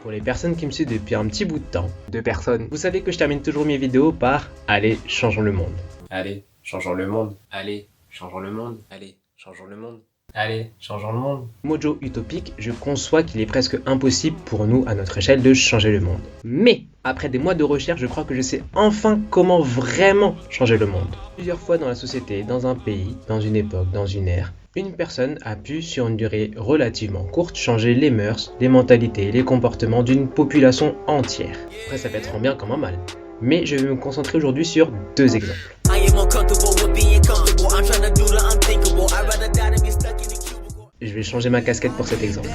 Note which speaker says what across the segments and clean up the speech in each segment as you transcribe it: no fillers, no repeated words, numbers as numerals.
Speaker 1: Pour les personnes qui me suivent depuis un petit bout de temps, vous savez que je termine toujours mes vidéos par « Allez, changeons le monde ».
Speaker 2: Allez, changeons le monde. Allez, changeons le monde. Allez, changeons le monde. Allez, changeons le monde.
Speaker 1: Mojo utopique, je conçois qu'il est presque impossible pour nous, à notre échelle, de changer le monde. Mais, après des mois de recherche, je crois que je sais enfin comment vraiment changer le monde. Plusieurs fois dans la société, dans un pays, dans une époque, dans une ère, une personne a pu, sur une durée relativement courte, changer les mœurs, les mentalités, les comportements d'une population entière. Après, ça peut être en bien comme en mal. Mais je vais me concentrer aujourd'hui sur deux exemples. Je vais changer ma casquette pour cet exemple.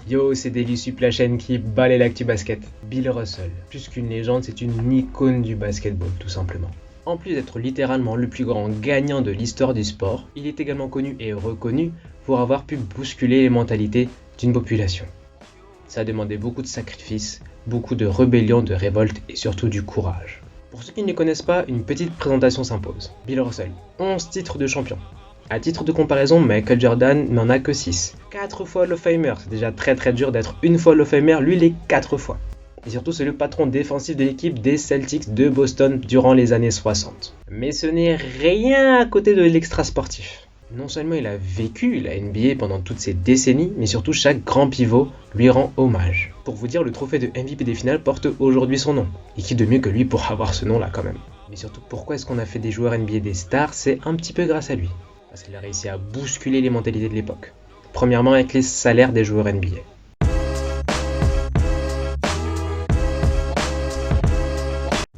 Speaker 1: Yo, c'est Delisup, la chaîne qui balaye l'actu basket. Bill Russell, plus qu'une légende, c'est une icône du basketball, tout simplement. En plus d'être littéralement le plus grand gagnant de l'histoire du sport, il est également connu et reconnu pour avoir pu bousculer les mentalités d'une population. Ça a demandé beaucoup de sacrifices, beaucoup de rébellions, de révoltes et surtout du courage. Pour ceux qui ne le connaissent pas, une petite présentation s'impose. Bill Russell, 11 titres de champion. À titre de comparaison, Michael Jordan n'en a que 6. 4 fois Hall of Famer, c'est déjà très dur d'être une fois Hall of Famer, lui il est 4 fois. Et surtout c'est le patron défensif de l'équipe des Celtics de Boston durant les années 60. Mais ce n'est rien à côté de l'extra sportif. Non seulement il a vécu la NBA pendant toutes ces décennies, mais surtout chaque grand pivot lui rend hommage. Pour vous dire, le trophée de MVP des finales porte aujourd'hui son nom. Et qui de mieux que lui pour avoir ce nom-là quand même. Mais surtout, pourquoi est-ce qu'on a fait des joueurs NBA des stars? C'est un petit peu grâce à lui. Parce qu'il a réussi à bousculer les mentalités de l'époque. Premièrement avec les salaires des joueurs NBA.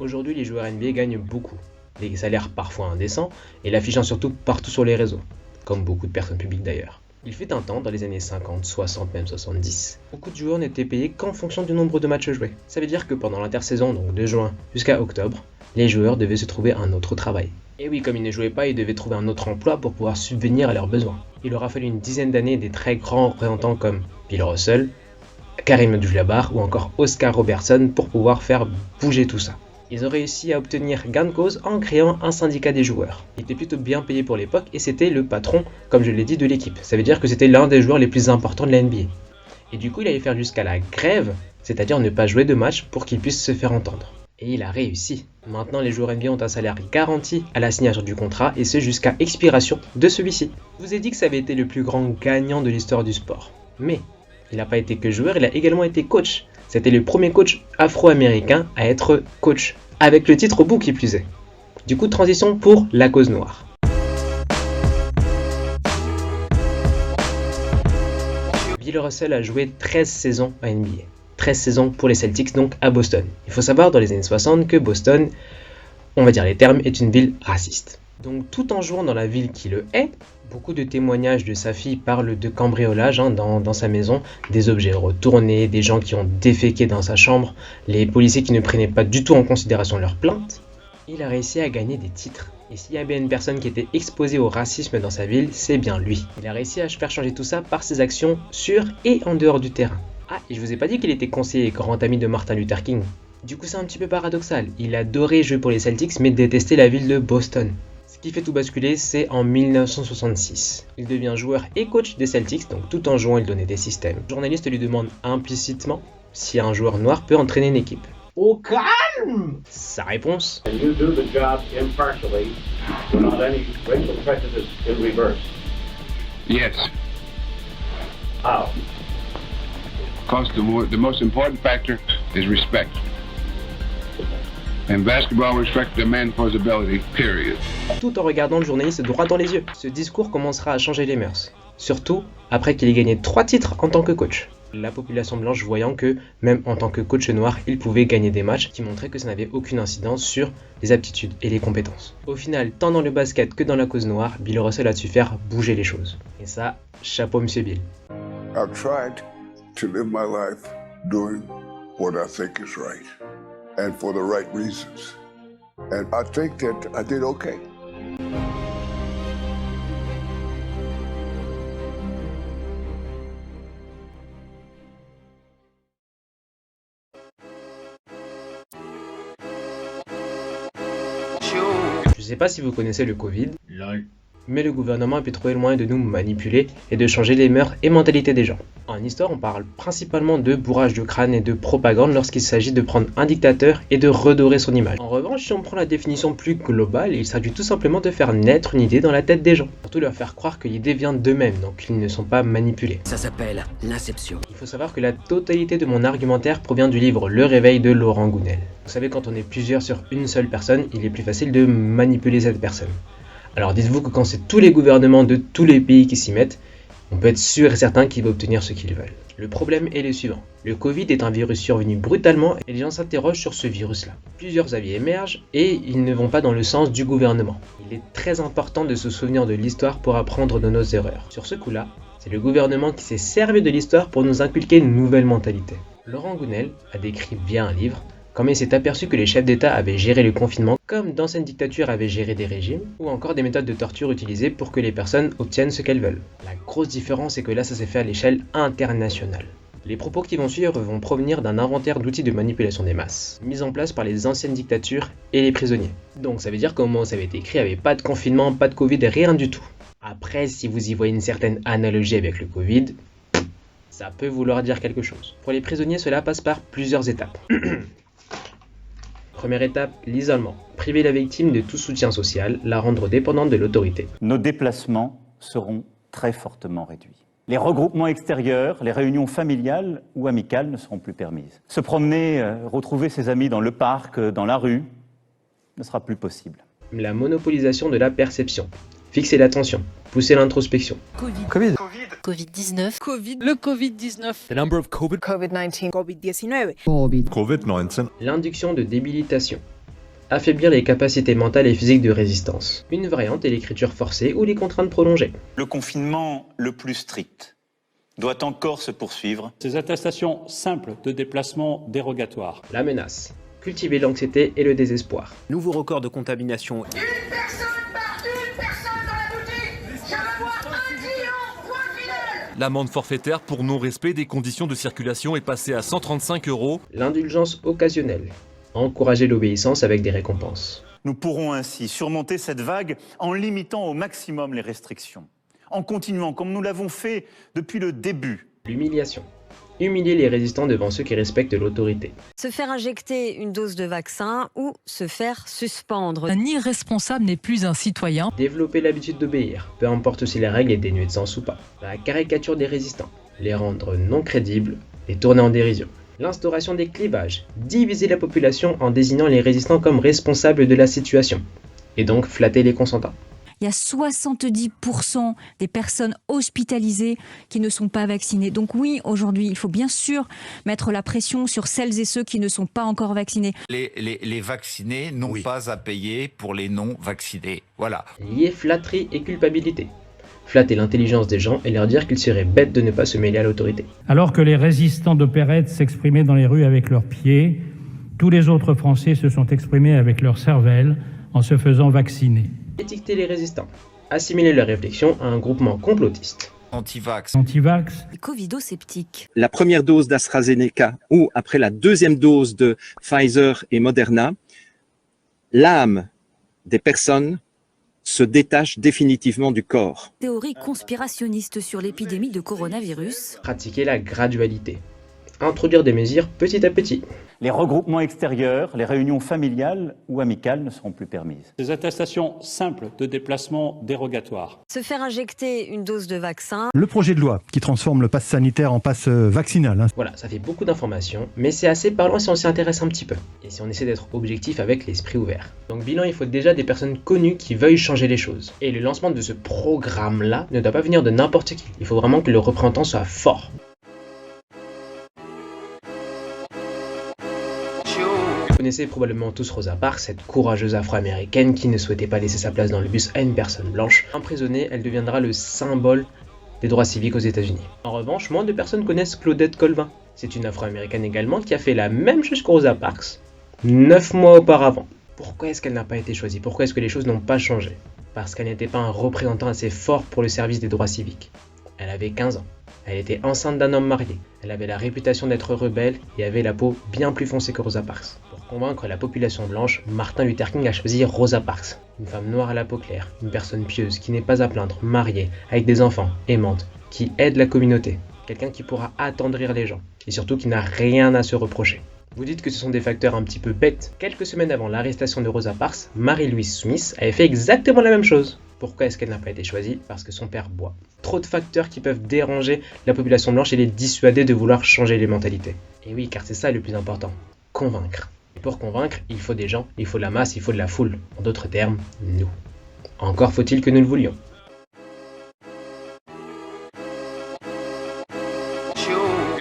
Speaker 1: Aujourd'hui, les joueurs NBA gagnent beaucoup. Des salaires parfois indécents, et l'affichant surtout partout sur les réseaux. Comme beaucoup de personnes publiques d'ailleurs. Il fut un temps, dans les années 50, 60, même 70, beaucoup de joueurs n'étaient payés qu'en fonction du nombre de matchs joués. Ça veut dire que pendant l'intersaison, donc de juin jusqu'à octobre, les joueurs devaient se trouver un autre travail. Et oui, comme ils ne jouaient pas, ils devaient trouver un autre emploi pour pouvoir subvenir à leurs besoins. Il leur a fallu une dizaine d'années des très grands représentants comme Bill Russell, Kareem Abdul-Jabbar ou encore Oscar Robertson pour pouvoir faire bouger tout ça. Ils ont réussi à obtenir gain de cause en créant un syndicat des joueurs. Il était plutôt bien payé pour l'époque et c'était le patron, comme je l'ai dit, de l'équipe. Ça veut dire que c'était l'un des joueurs les plus importants de la NBA. Et du coup, il allait faire jusqu'à la grève, c'est-à-dire ne pas jouer de match pour qu'il puisse se faire entendre. Et il a réussi. Maintenant, les joueurs NBA ont un salaire garanti à la signature du contrat et ce jusqu'à expiration de celui-ci. Je vous ai dit que ça avait été le plus grand gagnant de l'histoire du sport. Mais il n'a pas été que joueur, il a également été coach. C'était le premier coach afro-américain à être coach, avec le titre au bout qui plus est. Du coup, transition pour la cause noire. Bill Russell a joué 13 saisons à NBA. 13 saisons pour les Celtics, donc à Boston. Il faut savoir dans les années 60 que Boston, on va dire les termes, est une ville raciste. Donc tout en jouant dans la ville qui le est, beaucoup de témoignages de sa fille parlent de cambriolage dans sa maison, des objets retournés, des gens qui ont déféqué dans sa chambre, les policiers qui ne prenaient pas du tout en considération leurs plaintes. Il a réussi à gagner des titres. Et s'il y a bien une personne qui était exposée au racisme dans sa ville, c'est bien lui. Il a réussi à faire changer tout ça par ses actions sur et en dehors du terrain. Ah, et je vous ai pas dit qu'il était conseiller et grand ami de Martin Luther King. Du coup c'est un petit peu paradoxal. Il adorait jouer pour les Celtics mais détestait la ville de Boston. Ce qui fait tout basculer, c'est en 1966. Il devient joueur et coach des Celtics, donc tout en jouant, il donnait des systèmes. Le journaliste lui demande implicitement si un joueur noir peut entraîner une équipe. Au calme! Sa réponse:
Speaker 3: And you do the job impartially, without any racial prejudice in reverse.
Speaker 4: Yes,
Speaker 3: How?
Speaker 4: because the most important factor is respect. And basketball respects the man for his ability, period.
Speaker 1: Tout en regardant le journaliste droit dans les yeux. Ce discours commencera à changer les mœurs. Surtout après qu'il ait gagné 3 titres en tant que coach. La population blanche voyant que, même en tant que coach noir, il pouvait gagner des matchs qui montraient que ça n'avait aucune incidence sur les aptitudes et les compétences. Au final, tant dans le basket que dans la cause noire, Bill Russell a su faire bouger les choses. Et ça, chapeau monsieur Bill.
Speaker 5: I've tried to live my life doing what I think is right and for the right reasons. And I think that I did okay.
Speaker 1: sais pas si vous connaissez le Covid, mais le gouvernement a pu trouver le moyen de nous manipuler et de changer les mœurs et mentalités des gens. En histoire, on parle principalement de bourrage de crâne et de propagande lorsqu'il s'agit de prendre un dictateur et de redorer son image. En revanche, si on prend la définition plus globale, il s'agit tout simplement de faire naître une idée dans la tête des gens. Surtout leur faire croire que l'idée vient d'eux-mêmes, donc ils ne sont pas manipulés.
Speaker 6: Ça s'appelle l'inception.
Speaker 1: Il faut savoir que la totalité de mon argumentaire provient du livre Le Réveil de Laurent Gounel. Vous savez, quand on est plusieurs sur une seule personne, il est plus facile de manipuler cette personne. Alors dites-vous que quand c'est tous les gouvernements de tous les pays qui s'y mettent, on peut être sûr et certain qu'ils vont obtenir ce qu'ils veulent. Le problème est le suivant. Le Covid est un virus survenu brutalement et les gens s'interrogent sur ce virus-là. Plusieurs avis émergent et ils ne vont pas dans le sens du gouvernement. Il est très important de se souvenir de l'histoire pour apprendre de nos erreurs. Sur ce coup-là, c'est le gouvernement qui s'est servi de l'histoire pour nous inculquer une nouvelle mentalité. Laurent Gounel a décrit bien un livre, comme il s'est aperçu que les chefs d'État avaient géré le confinement comme d'anciennes dictatures avaient géré des régimes, ou encore des méthodes de torture utilisées pour que les personnes obtiennent ce qu'elles veulent. La grosse différence est que là ça s'est fait à l'échelle internationale. Les propos qui vont suivre vont provenir d'un inventaire d'outils de manipulation des masses, mis en place par les anciennes dictatures et les prisonniers. Donc ça veut dire qu'au moment où ça avait été écrit, il n'y avait pas de confinement, pas de Covid, rien du tout. Après, si vous y voyez une certaine analogie avec le Covid, ça peut vouloir dire quelque chose. Pour les prisonniers, cela passe par plusieurs étapes. Première étape, l'isolement. Priver la victime de tout soutien social, la rendre dépendante de l'autorité.
Speaker 7: Nos déplacements seront très fortement réduits. Les regroupements extérieurs, les réunions familiales ou amicales ne seront plus permises. Se promener, retrouver ses amis dans le parc, dans la rue, ne sera plus possible.
Speaker 1: La monopolisation de la perception. Fixer l'attention, pousser l'introspection.
Speaker 8: Covid-19.
Speaker 9: Le Covid-19.
Speaker 8: The number of
Speaker 9: COVID-19.
Speaker 8: COVID-19.
Speaker 1: L'induction de débilitation. Affaiblir les capacités mentales et physiques de résistance. Une variante est l'écriture forcée ou les contraintes prolongées.
Speaker 7: Le confinement le plus strict doit encore se poursuivre.
Speaker 10: Ces attestations simples de déplacement dérogatoires.
Speaker 1: La menace. Cultiver l'anxiété et le désespoir.
Speaker 6: Nouveau record de contamination.
Speaker 11: Une personne dans la boutique. Je veux voir un client, point final.
Speaker 8: L'amende forfaitaire pour non-respect des conditions de circulation est passée à 135 €.
Speaker 1: L'indulgence occasionnelle. Encourager l'obéissance avec des récompenses.
Speaker 7: Nous pourrons ainsi surmonter cette vague en limitant au maximum les restrictions, en continuant comme nous l'avons fait depuis le début.
Speaker 1: L'humiliation. Humilier les résistants devant ceux qui respectent l'autorité.
Speaker 12: Se faire injecter une dose de vaccin ou se faire suspendre.
Speaker 9: Un irresponsable n'est plus un citoyen.
Speaker 1: Développer l'habitude d'obéir, peu importe si la règle est dénuée de sens ou pas. La caricature des résistants. Les rendre non crédibles, les tourner en dérision. L'instauration des clivages. Diviser la population en désignant les résistants comme responsables de la situation. Et donc flatter les consentants.
Speaker 13: Il y a 70% des personnes hospitalisées qui ne sont pas vaccinées. Donc oui, aujourd'hui, il faut bien sûr mettre la pression sur celles et ceux qui ne sont pas encore vaccinés.
Speaker 14: Les vaccinés n'ont pas à payer pour les non-vaccinés. Voilà.
Speaker 1: Lier flatterie et culpabilité. Flatter l'intelligence des gens et leur dire qu'ils seraient bêtes de ne pas se mêler à l'autorité.
Speaker 15: Alors que les résistants d'opérette s'exprimaient dans les rues avec leurs pieds, tous les autres Français se sont exprimés avec leur cervelle en se faisant vacciner.
Speaker 1: Étiqueter les résistants. Assimiler leurs réflexions à un groupement complotiste.
Speaker 14: Anti-vax.
Speaker 15: Anti-vax.
Speaker 13: Covido-sceptique.
Speaker 16: La première dose d'AstraZeneca ou après la deuxième dose de Pfizer et Moderna, l'âme des personnes se détache définitivement du corps.
Speaker 13: Théorie conspirationniste sur l'épidémie de coronavirus.
Speaker 1: Pratiquer la gradualité. Introduire des mesures petit à petit.
Speaker 7: Les regroupements extérieurs, les réunions familiales ou amicales ne seront plus permises.
Speaker 10: Ces attestations simples de déplacement dérogatoires.
Speaker 12: Se faire injecter une dose de vaccin.
Speaker 17: Le projet de loi qui transforme le pass sanitaire en pass vaccinal.
Speaker 1: Voilà, ça fait beaucoup d'informations, mais c'est assez parlant si on s'y intéresse un petit peu. Et si on essaie d'être objectif avec l'esprit ouvert. Donc bilan, il faut déjà des personnes connues qui veuillent changer les choses. Et le lancement de ce programme-là ne doit pas venir de n'importe qui. Il faut vraiment que le représentant soit fort. Vous connaissez probablement tous Rosa Parks, cette courageuse afro-américaine qui ne souhaitait pas laisser sa place dans le bus à une personne blanche. Emprisonnée, elle deviendra le symbole des droits civiques aux États-Unis. En revanche, moins de personnes connaissent Claudette Colvin. C'est une afro-américaine également qui a fait la même chose que Rosa Parks 9 mois auparavant. Pourquoi est-ce qu'elle n'a pas été choisie? Pourquoi est-ce que les choses n'ont pas changé? Parce qu'elle n'était pas un représentant assez fort pour le service des droits civiques. Elle avait 15 ans. Elle était enceinte d'un homme marié. Elle avait la réputation d'être rebelle et avait la peau bien plus foncée que Rosa Parks. Pour convaincre la population blanche, Martin Luther King a choisi Rosa Parks, une femme noire à la peau claire, une personne pieuse qui n'est pas à plaindre, mariée, avec des enfants, aimante, qui aide la communauté, quelqu'un qui pourra attendrir les gens, et surtout qui n'a rien à se reprocher. Vous dites que ce sont des facteurs un petit peu bêtes. Quelques semaines avant l'arrestation de Rosa Parks, Mary-Louise Smith avait fait exactement la même chose. Pourquoi est-ce qu'elle n'a pas été choisie? Parce que son père boit. Trop de facteurs qui peuvent déranger la population blanche et les dissuader de vouloir changer les mentalités. Et oui, car c'est ça le plus important, convaincre. Et pour convaincre, il faut des gens, il faut de la masse, il faut de la foule. En d'autres termes, nous. Encore faut-il que nous le voulions.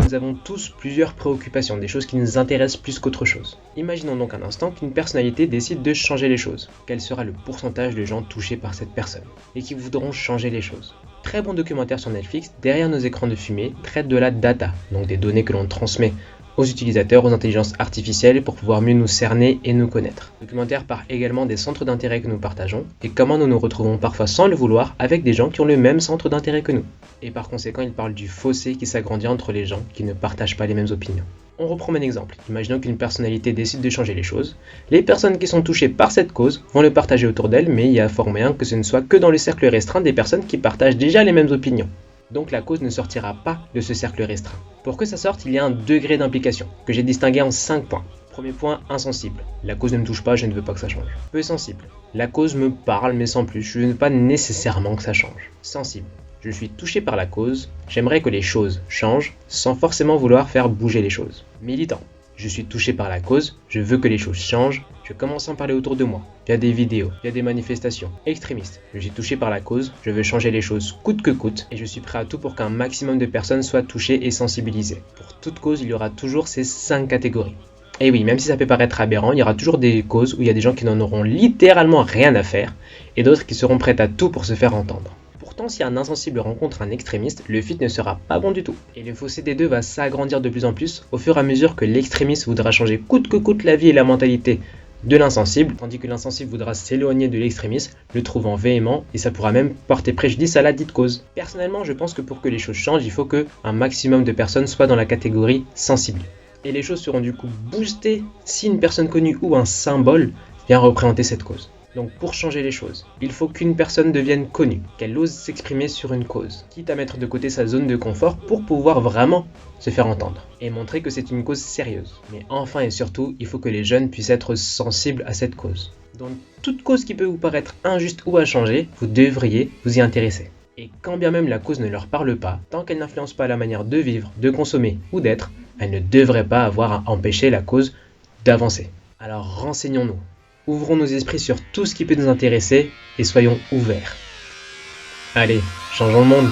Speaker 1: Nous avons tous plusieurs préoccupations, des choses qui nous intéressent plus qu'autre chose. Imaginons donc un instant qu'une personnalité décide de changer les choses. Quel sera le pourcentage de gens touchés par cette personne et qui voudront changer les choses? Très bon documentaire sur Netflix, Derrière nos écrans de fumée, traite de la data, donc des données que l'on transmet aux utilisateurs, aux intelligences artificielles pour pouvoir mieux nous cerner et nous connaître. Le documentaire part également des centres d'intérêt que nous partageons et comment nous nous retrouvons parfois sans le vouloir avec des gens qui ont le même centre d'intérêt que nous. Et par conséquent, il parle du fossé qui s'agrandit entre les gens qui ne partagent pas les mêmes opinions. On reprend mon exemple. Imaginons qu'une personnalité décide de changer les choses. Les personnes qui sont touchées par cette cause vont le partager autour d'elles, mais il y a fort moyen que ce ne soit que dans le cercle restreint des personnes qui partagent déjà les mêmes opinions. Donc la cause ne sortira pas de ce cercle restreint. Pour que ça sorte, il y a un degré d'implication, que j'ai distingué en 5 points. Premier point, insensible. La cause ne me touche pas, je ne veux pas que ça change. Peu sensible. La cause me parle, mais sans plus, je ne veux pas nécessairement que ça change. Sensible. Je suis touché par la cause, j'aimerais que les choses changent, sans forcément vouloir faire bouger les choses. Militant. Je suis touché par la cause, je veux que les choses changent, je commence à en parler autour de moi, via des vidéos, via des manifestations. Extrémiste, je suis touché par la cause, je veux changer les choses coûte que coûte, et je suis prêt à tout pour qu'un maximum de personnes soient touchées et sensibilisées. Pour toute cause, il y aura toujours ces 5 catégories. Et oui, même si ça peut paraître aberrant, il y aura toujours des causes où il y a des gens qui n'en auront littéralement rien à faire, et d'autres qui seront prêts à tout pour se faire entendre. Pourtant, si un insensible rencontre un extrémiste, le fit ne sera pas bon du tout. Et le fossé des deux va s'agrandir de plus en plus au fur et à mesure que l'extrémiste voudra changer coûte que coûte la vie et la mentalité de l'insensible, tandis que l'insensible voudra s'éloigner de l'extrémiste, le trouvant véhément, et ça pourra même porter préjudice à la dite cause. Personnellement, je pense que pour que les choses changent, il faut qu'un maximum de personnes soient dans la catégorie sensible. Et les choses seront du coup boostées si une personne connue ou un symbole vient représenter cette cause. Donc pour changer les choses, il faut qu'une personne devienne connue, qu'elle ose s'exprimer sur une cause, quitte à mettre de côté sa zone de confort pour pouvoir vraiment se faire entendre, et montrer que c'est une cause sérieuse. Mais enfin et surtout, il faut que les jeunes puissent être sensibles à cette cause. Donc toute cause qui peut vous paraître injuste ou à changer, vous devriez vous y intéresser. Et quand bien même la cause ne leur parle pas, tant qu'elle n'influence pas la manière de vivre, de consommer ou d'être, elle ne devrait pas avoir à empêcher la cause d'avancer. Alors renseignons-nous. Ouvrons nos esprits sur tout ce qui peut nous intéresser et soyons ouverts. Allez, changeons le monde.